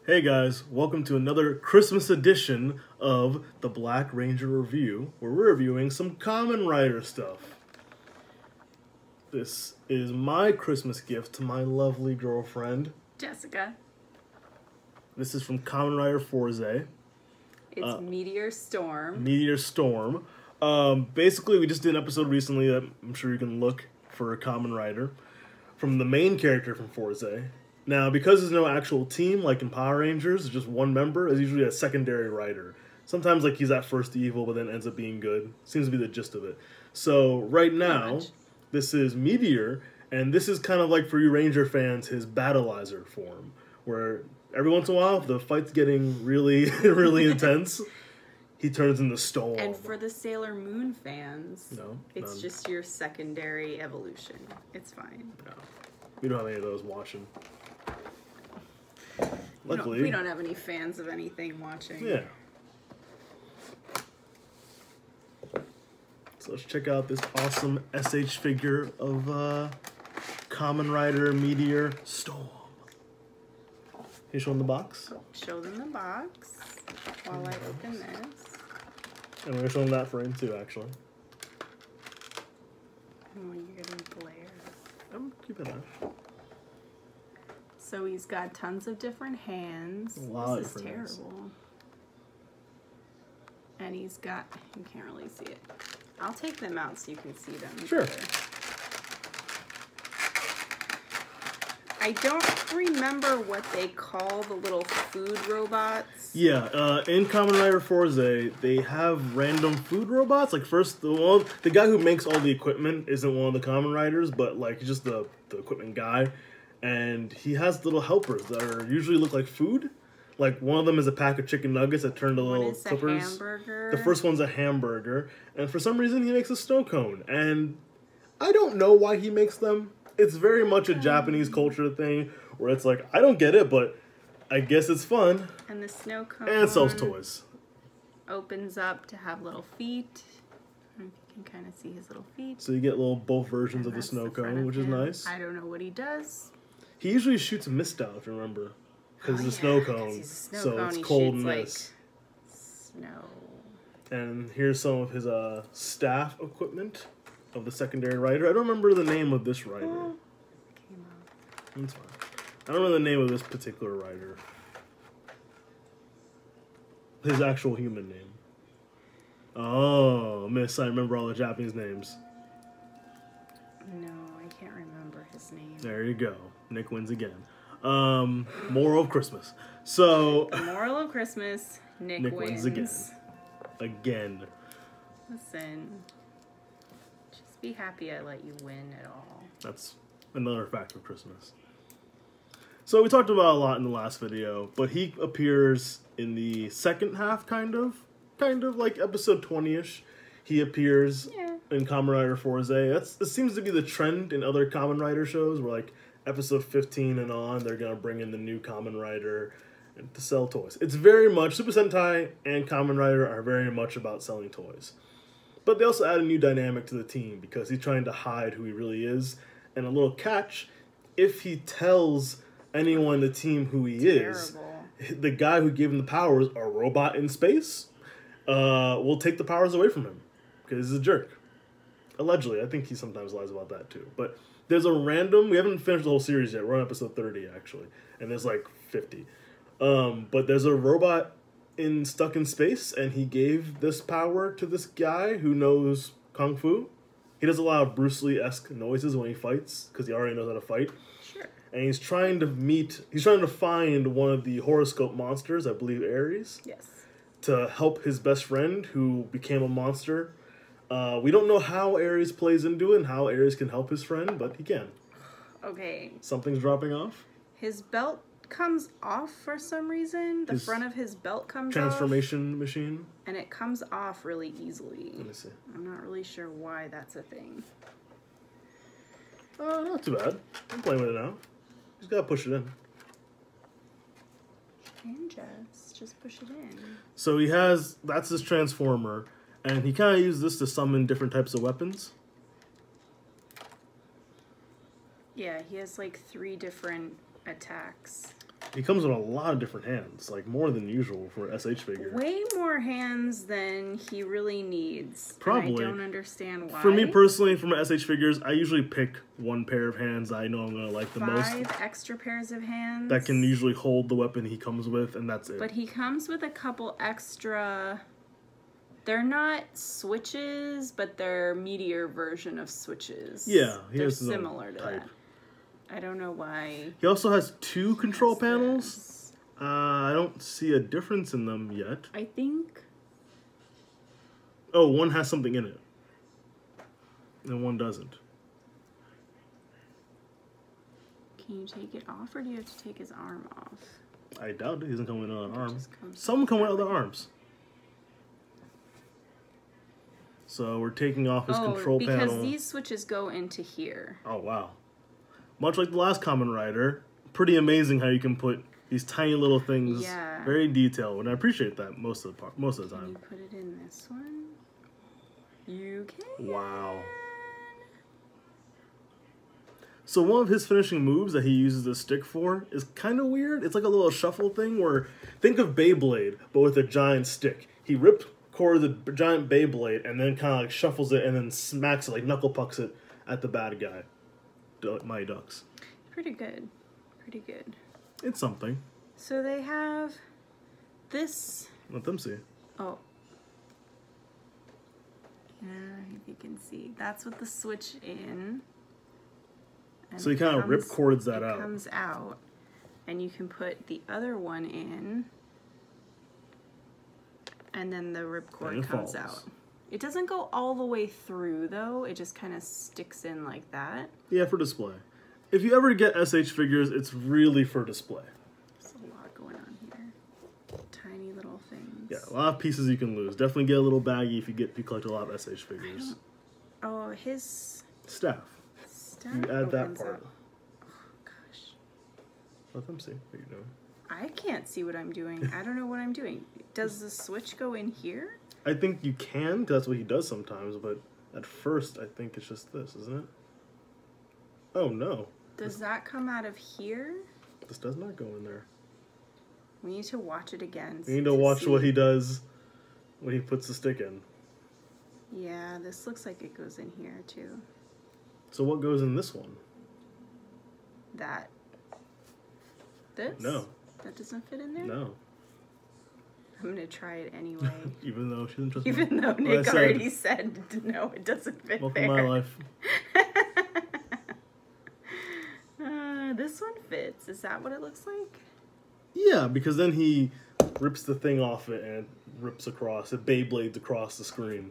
Hey guys, welcome to another Christmas edition of the Black Ranger Review, where we're reviewing some Kamen Rider stuff. This is my Christmas gift to my lovely girlfriend, Jessica. This is from Kamen Rider Forze. It's Meteor Storm. Meteor Storm. Basically, we just did an episode recently that I'm sure you can look for a Kamen Rider from the main character from Forze. Now, because there's no actual team, like in Power Rangers, it's just one member, is usually a secondary rider. Sometimes, like, he's at first evil, but then ends up being good. Seems to be the gist of it. So, right now, this is Meteor, and this is kind of like, for you Ranger fans, his battleizer form, where every once in a while, if the fight's getting really, really intense, he turns into Storm. And for the Sailor Moon fans, it's none. just your secondary evolution. It's fine. No. We don't have any of those watching. Luckily, we don't have any fans of anything watching. Yeah. So let's check out this awesome SH figure of Kamen Rider Meteor Storm. Can you show them the box? Show them the box while I open this. And we're going to show them that frame too, actually. Oh, you're getting glare. I'm keeping that. So he's got tons of different hands. This is terrible. And he's got, you can't really see it. I'll take them out so you can see them. Sure. Better. I don't remember what they call the little food robots. Yeah, in Kamen Rider Forze, they have random food robots. Like, first, the guy who makes all the equipment isn't one of the Kamen Riders, but, like, he's just the equipment guy. And he has little helpers that usually look like food. Like, one of them is a pack of chicken nuggets that turn to little clippers. One is a hamburger. The first one's a hamburger. And for some reason, he makes a snow cone. And I don't know why he makes them. It's very much a Japanese culture thing where it's like, I don't get it, but I guess it's fun. And the snow cone. And it sells toys. Opens up to have little feet. I don't know if you can kind of see his little feet. So you get both versions of the snow cone, which is nice. I don't know what he does. He usually shoots a mist out, if you remember. Because it's a snow cone, so it's cold and nice. Snow. And here's some of his staff equipment of the secondary rider. I don't remember the name of this rider. Came out. That's fine. I don't remember the name of this particular rider. His actual human name. Oh, miss, I remember all the Japanese names. No, I can't remember his name. There you go. Nick wins again. Moral of Christmas. So, the moral of Christmas, Nick wins again. Again. Listen, just be happy I let you win at all. That's another fact of Christmas. So we talked about a lot in the last video, but he appears in the second half, kind of like episode 20-ish. He appears in Kamen Rider Forze. It seems to be the trend in other Kamen Rider shows, where like episode 15 and on, they're gonna bring in the new Kamen Rider to sell toys. It's very much, Super Sentai and Kamen Rider are very much about selling toys. But they also add a new dynamic to the team because he's trying to hide who he really is. And a little catch, if he tells anyone in the team who he is, the guy who gave him the powers, a robot in space, will take the powers away from him because he's a jerk. Allegedly. I think he sometimes lies about that too. But there's a random, we haven't finished the whole series yet, we're on episode 30 actually, and there's like 50. But there's a robot stuck in space, and he gave this power to this guy who knows Kung Fu. He does a lot of Bruce Lee-esque noises when he fights, because he already knows how to fight. Sure. And he's trying to find one of the horoscope monsters, I believe Ares. Yes. To help his best friend, who became a monster. We don't know how Ares plays into it and how Ares can help his friend, but he can. Okay. Something's dropping off. His belt comes off for some reason. The front of his belt comes transformation machine. And it comes off really easily. Let me see. I'm not really sure why that's a thing. Not too bad. I'm playing with it now. Just gotta push it in. And just push it in. So that's his transformer. And he kind of uses this to summon different types of weapons. Yeah, he has like 3 different attacks. He comes with a lot of different hands, like more than usual for an SH figure. Way more hands than he really needs. Probably. And I don't understand why. For me personally, for my SH figures, I usually pick one pair of hands I know I'm going to like the most. 5 extra pairs of hands. That can usually hold the weapon he comes with, and that's it. But he comes with a couple extra... They're not switches, but they're meteor version of switches. Yeah, they're similar to that. I don't know why. He also has 2 control panels. I don't see a difference in them yet. I think... Oh, one has something in it. And one doesn't. Can you take it off, or do you have to take his arm off? I doubt it. He doesn't come with another arm. Some Some come with other arms. So we're taking off his control panel. Because these switches go into here. Oh, wow. Much like the last Kamen Rider, pretty amazing how you can put these tiny little things, very detailed, and I appreciate that most of the time. Can you put it in this one? You can. Wow. So one of his finishing moves that he uses the stick for is kind of weird. It's like a little shuffle thing where, think of Beyblade, but with a giant stick. He ripped cord of the giant Beyblade and then kind of like shuffles it and then smacks it, like knuckle pucks it at the bad guy. Mighty Ducks. Pretty good. Pretty good. It's something. So they have this. Let them see. Oh. If you can see. That's with the switch in. And so you kind of rip cords that out. It comes out. And you can put the other one in. And then the rip cord comes out. It doesn't go all the way through, though. It just kind of sticks in like that. Yeah, for display. If you ever get SH figures, it's really for display. There's a lot going on here. Tiny little things. Yeah, a lot of pieces you can lose. Definitely get a little baggy if you collect a lot of SH figures. Oh, his... Staff. You add that part. Up. Oh, gosh. Let them see what you're doing. I can't see what I'm doing. I don't know what I'm doing. Does the switch go in here? I think you can, because that's what he does sometimes, but at first I think it's just this, isn't it? Oh, no. Does that come out of here? This does not go in there. We need to watch it again. We need to watch what he does when he puts the stick in. Yeah, this looks like it goes in here, too. So what goes in this one? That. This? No. That doesn't fit in there? No. I'm going to try it anyway. Even though she doesn't trust me. Even though Nick already said, no, it doesn't fit Welcome there. to my life. This one fits. Is that what it looks like? Yeah, because then he rips the thing off it and it rips across. It Beyblades across the screen.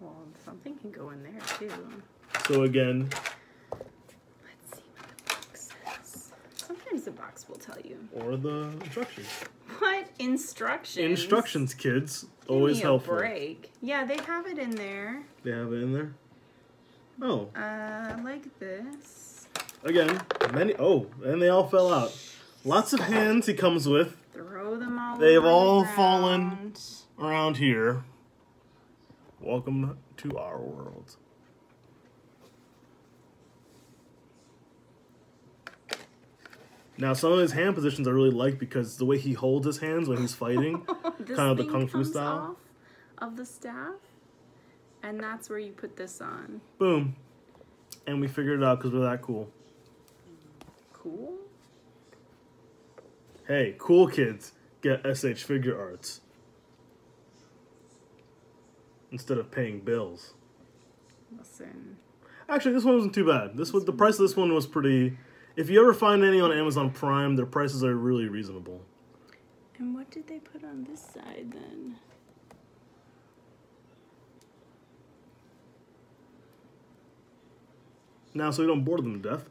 Well, something can go in there, too. So again... Let's see what the box says. Sometimes the box will tell you. Or the instructions. What? Instructions? Instructions, kids. Always helpful. Give me a break. Yeah, they have it in there. They have it in there? Oh. Like this. Again, many... Oh, and they all fell out. Lots of hands he comes with. Throw them all They've over all the fallen around here. Welcome to our world. Now, some of his hand positions I really like because the way he holds his hands when he's fighting, kind of the Kung Fu style. Off of the staff, and that's where you put this on. Boom. And we figured it out because we're that cool. Cool? Hey, cool kids get SH figure arts instead of paying bills. Listen. Actually, this one wasn't too bad. The price of this one was pretty... If you ever find any on Amazon Prime, their prices are really reasonable. And what did they put on this side then? Now, so we don't bore them to death,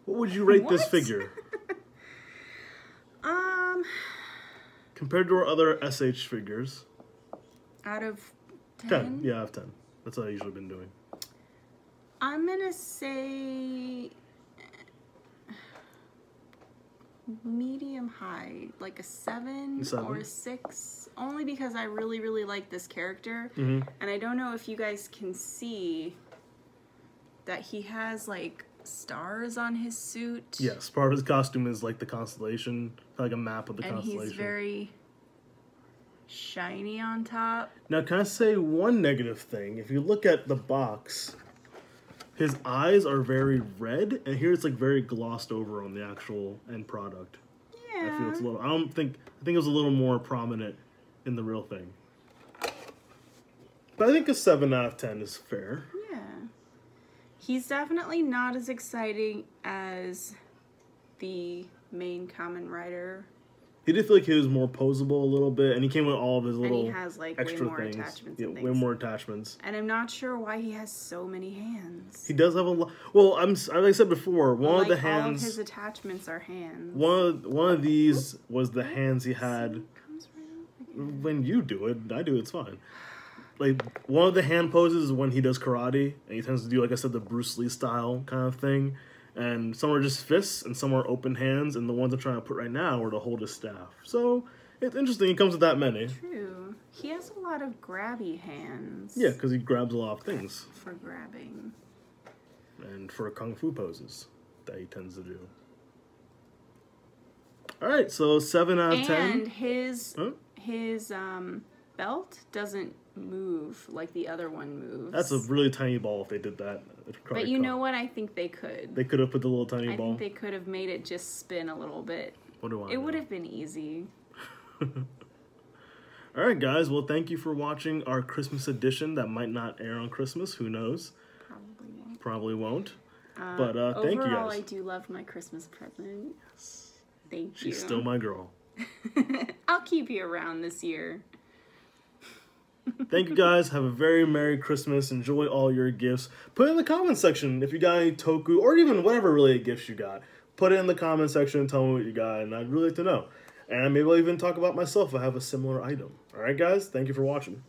what would you rate this figure? Compared to our other SH figures. Out of 10? 10. Yeah, out of 10. That's what I've usually been doing. I'm gonna say medium high, like a 7 or a 6, only because I really, really like this character. And I don't know if you guys can see that he has like stars on his suit. Yes, part of his costume is like the constellation, like a map of the constellation. And he's very shiny on top. Now, can I say one negative thing? If you look at the box, his eyes are very red, and here it's like very glossed over on the actual end product. Yeah. I feel it's a little. I think it was a little more prominent in the real thing. But I think a 7 out of 10 is fair. Yeah. He's definitely not as exciting as the main Kamen Rider. He did feel like he was more posable a little bit, and he came with all of his little and he has like extra way more things. attachments Yeah, and things. way more attachments. And I'm not sure why he has so many hands. He does have a lot. Well, like I said before, one of the hands. All of his attachments are hands. One of these was the hands he had. Comes right up. When you do it, I do it's fine. Like one of the hand poses is when he does karate, and he tends to do, like I said, the Bruce Lee style kind of thing. And some are just fists, and some are open hands, and the ones I'm trying to put right now are to hold his staff. So it's interesting. He comes with that many. True. He has a lot of grabby hands. Yeah, because he grabs a lot of things. For grabbing. And for kung fu poses that he tends to do. All right, so 7 out of 10. And his belt doesn't move like the other one moves. That's a really tiny ball if they did that. But you know what? I think they could. They could have put the little tiny ball. I think they could have made it just spin a little bit. What do I know? It would have been easy. All right, guys. Well, thank you for watching our Christmas edition that might not air on Christmas. Who knows? Probably won't. Probably won't. But thank you, guys. Overall, I do love my Christmas present. Yes. Thank you. She's still my girl. I'll keep you around this year. Thank you, guys. Have a very Merry Christmas. Enjoy all your gifts. Put it in the comment section if you got any toku or even whatever related gifts you got. Put it in the comment section and tell me what you got, and I'd really like to know. And maybe I'll even talk about myself if I have a similar item. All right, guys? Thank you for watching.